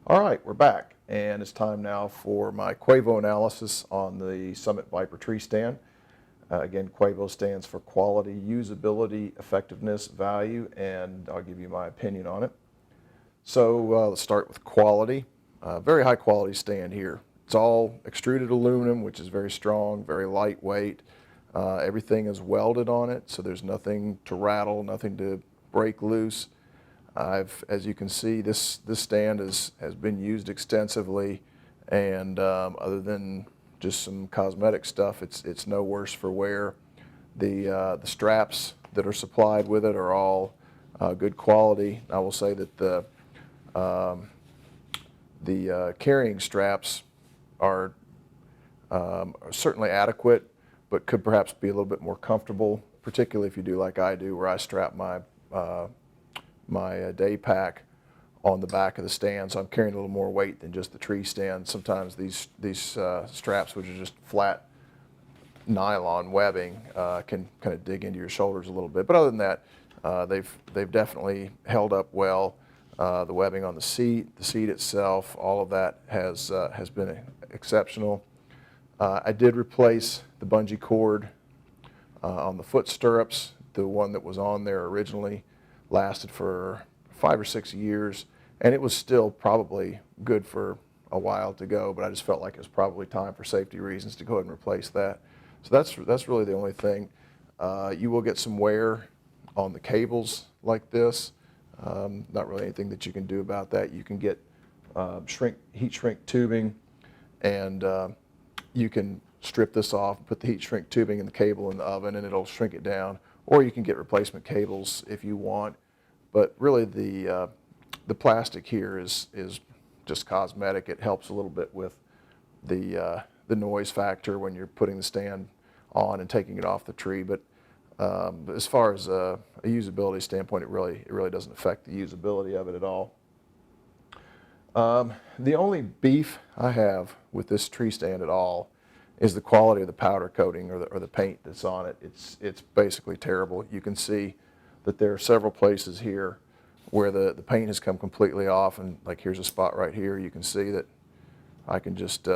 All right, we're back, and it's time now for my Quavo analysis on the Summit Viper tree stand. Again, Quavo stands for quality, usability, effectiveness, value, and I'll give you my opinion on it. So let's start with quality. Very high quality stand here. It's all extruded aluminum, which is very strong, very lightweight. Everything is welded on it, so there's nothing to rattle, nothing to break loose. As you can see, this stand has been used extensively, and other than just some cosmetic stuff, it's no worse for wear. The straps that are supplied with it are all good quality. I will say that the carrying straps are certainly adequate, but could perhaps be a little bit more comfortable, particularly if you do like I do, where I strap my day pack on the back of the stand, so I'm carrying a little more weight than just the tree stand. Sometimes these straps, which are just flat nylon webbing, can kind of dig into your shoulders a little bit. But other than that, they've definitely held up well. The webbing on the seat itself, all of that has been exceptional. I did replace the bungee cord on the foot stirrups. The one that was on there originally lasted for 5 or 6 years, and it was still probably good for a while to go, but I just felt like it was probably time for safety reasons to go ahead and replace that. So that's really the only thing. You will get some wear on the cables like this. Not really anything that you can do about that. You can get heat shrink tubing, and you can strip this off and put the heat shrink tubing in the cable in the oven, and it'll shrink it down. Or you can get replacement cables if you want. But really the plastic here is just cosmetic. It helps a little bit with the noise factor when you're putting the stand on and taking it off the tree. But as far as a usability standpoint, it really doesn't affect the usability of it at all. The only beef I have with this tree stand at all is the quality of the powder coating or the paint that's on it. It's basically terrible. You can see that there are several places here where the paint has come completely off, and like here's a spot right here. You can see that I can just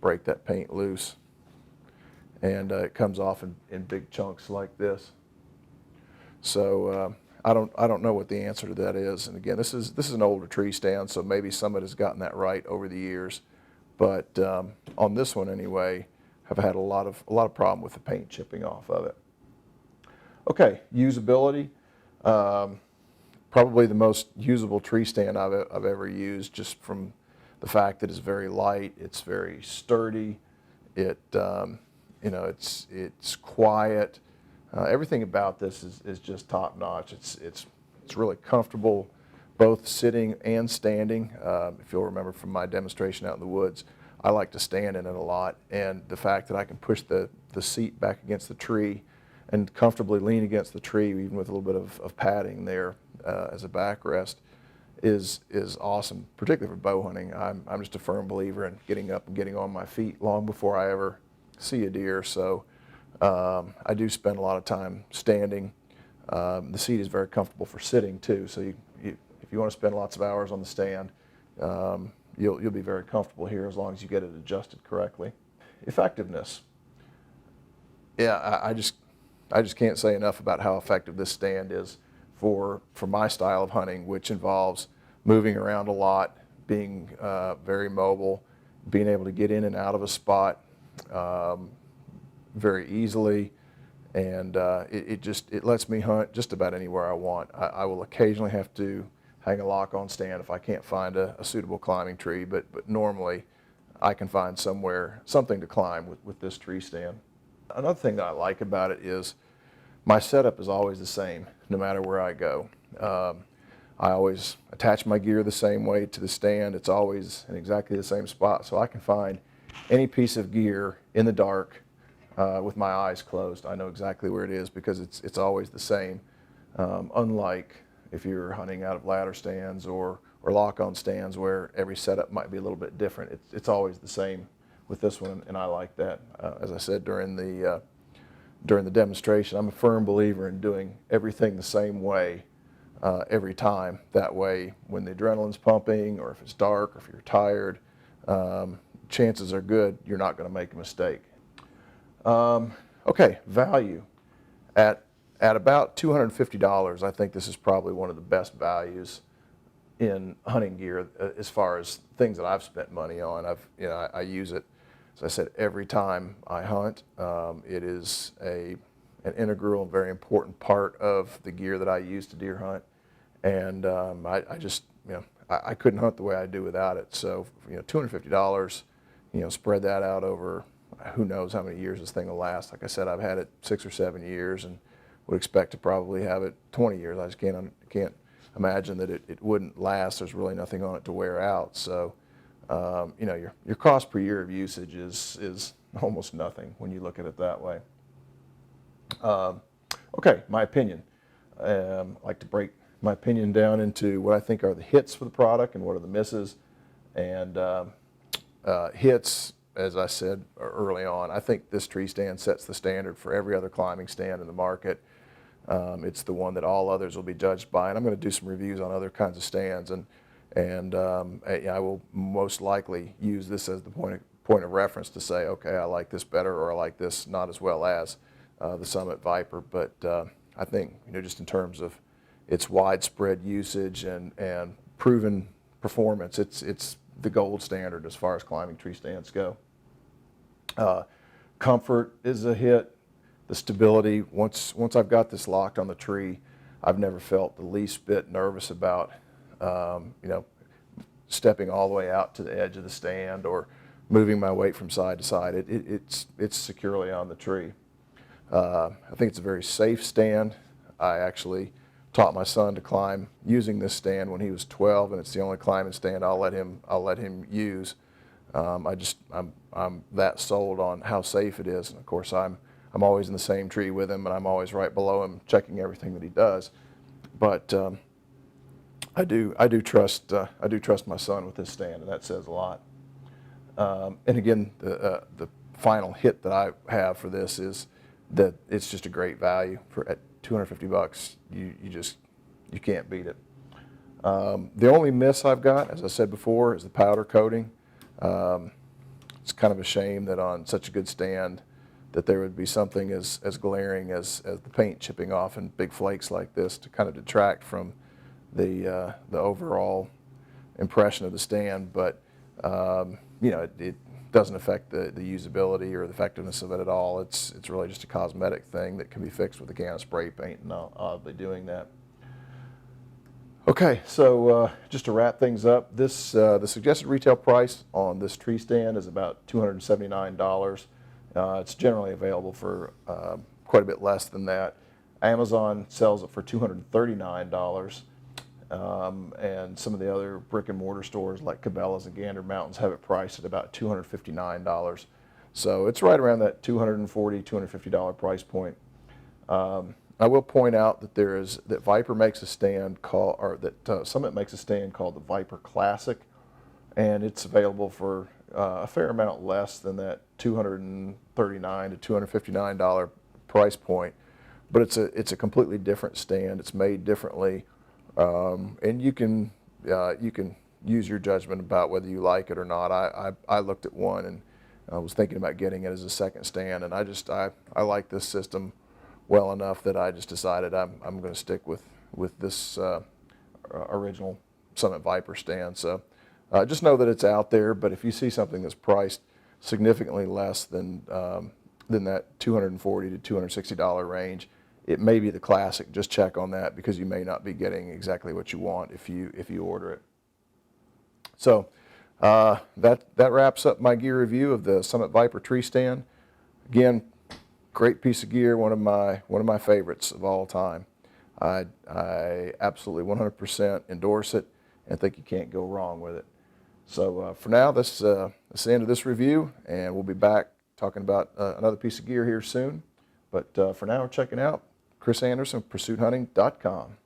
break that paint loose, and it comes off in big chunks like this. So I don't know what the answer to that is. And again, this is an older tree stand, so maybe somebody has gotten that right over the years. But on this one anyway, I've had a lot of problem with the paint chipping off of it. Okay, usability. Probably the most usable tree stand I've ever used, just from the fact that it's very light, it's very sturdy, it's quiet. Everything about this is just top notch. It's really comfortable, both sitting and standing. If you'll remember from my demonstration out in the woods, I like to stand in it a lot, and the fact that I can push the seat back against the tree and comfortably lean against the tree, even with a little bit of padding there as a backrest, is awesome, particularly for bow hunting. I'm just a firm believer in getting up and getting on my feet long before I ever see a deer, so I do spend a lot of time standing. The seat is very comfortable for sitting too, so if you want to spend lots of hours on the stand, you'll be very comfortable here as long as you get it adjusted correctly. Effectiveness. Yeah, I just can't say enough about how effective this stand is for my style of hunting, which involves moving around a lot, being very mobile, being able to get in and out of a spot very easily, and it lets me hunt just about anywhere I want. I will occasionally have to hang a lock-on stand if I can't find a suitable climbing tree, but normally I can find something to climb with this tree stand. Another thing that I like about it is my setup is always the same no matter where I go. I always attach my gear the same way to the stand. It's always in exactly the same spot, so I can find any piece of gear in the dark with my eyes closed. I know exactly where it is because it's always the same, unlike if you're hunting out of ladder stands or lock-on stands where every setup might be a little bit different. It's always the same with this one, and I like that. As I said during the demonstration, I'm a firm believer in doing everything the same way every time. That way, when the adrenaline's pumping, or if it's dark, or if you're tired, chances are good you're not going to make a mistake. Okay, value. At about $250, I think this is probably one of the best values in hunting gear as far as things that I've spent money on. I use it, as I said, every time I hunt. It is an integral and very important part of the gear that I use to deer hunt, and I just I couldn't hunt the way I do without it. So $250, spread that out over who knows how many years this thing will last. Like I said, I've had it 6 or 7 years and would expect to probably have it 20 years. I just can't imagine that it wouldn't last. There's really nothing on it to wear out. So, your cost per year of usage is almost nothing when you look at it that way. Okay, my opinion. I like to break my opinion down into what I think are the hits for the product and what are the misses. And hits, as I said early on, I think this tree stand sets the standard for every other climbing stand in the market. It's the one that all others will be judged by, and I'm going to do some reviews on other kinds of stands, and I will most likely use this as the point of reference to say, okay, I like this better, or I like this not as well as the Summit Viper. But I think just in terms of its widespread usage and proven performance, it's the gold standard as far as climbing tree stands go. Comfort is a hit. The stability, once I've got this locked on the tree, I've never felt the least bit nervous about stepping all the way out to the edge of the stand or moving my weight from side to side. It's securely on the tree. I think it's a very safe stand. I actually taught my son to climb using this stand when he was 12, and it's the only climbing stand I'll let him use. I'm that sold on how safe it is, and of course I'm always in the same tree with him, and I'm always right below him checking everything that he does. But I do trust my son with this stand, and that says a lot. And again, the final hit that I have for this is that it's just a great value at $250. You can't beat it. The only miss I've got, as I said before, is the powder coating. It's kind of a shame that on such a good stand that there would be something as glaring as the paint chipping off in big flakes like this to kind of detract from the overall impression of the stand. But it doesn't affect the usability or the effectiveness of it at all. It's really just a cosmetic thing that can be fixed with a can of spray paint, and I'll be doing that. Okay, so just to wrap things up, the suggested retail price on this tree stand is about $279. It's generally available for quite a bit less than that. Amazon sells it for $239, and some of the other brick and mortar stores like Cabela's and Gander Mountains have it priced at about $259. So it's right around that $240, $250 price point. I will point out that that Viper makes a stand Summit makes a stand called the Viper Classic, and it's available for a fair amount less than that $239 to $259 price point. But it's a completely different stand. It's made differently, and you can use your judgment about whether you like it or not. I looked at one and I was thinking about getting it as a second stand, and I like this system well enough that I just decided I'm going to stick with this original Summit Viper stand. So just know that it's out there, but if you see something that's priced significantly less than that $240 to $260 range, it may be the Classic. Just check on that, because you may not be getting exactly what you want if you order it. So that wraps up my gear review of the Summit Viper tree stand. Again, great piece of gear, one of my favorites of all time. I absolutely 100% endorse it and think you can't go wrong with it. So for now, that's the end of this review, and we'll be back talking about another piece of gear here soon. But for now, we're checking out Chris Anderson, PursuitHunting.com.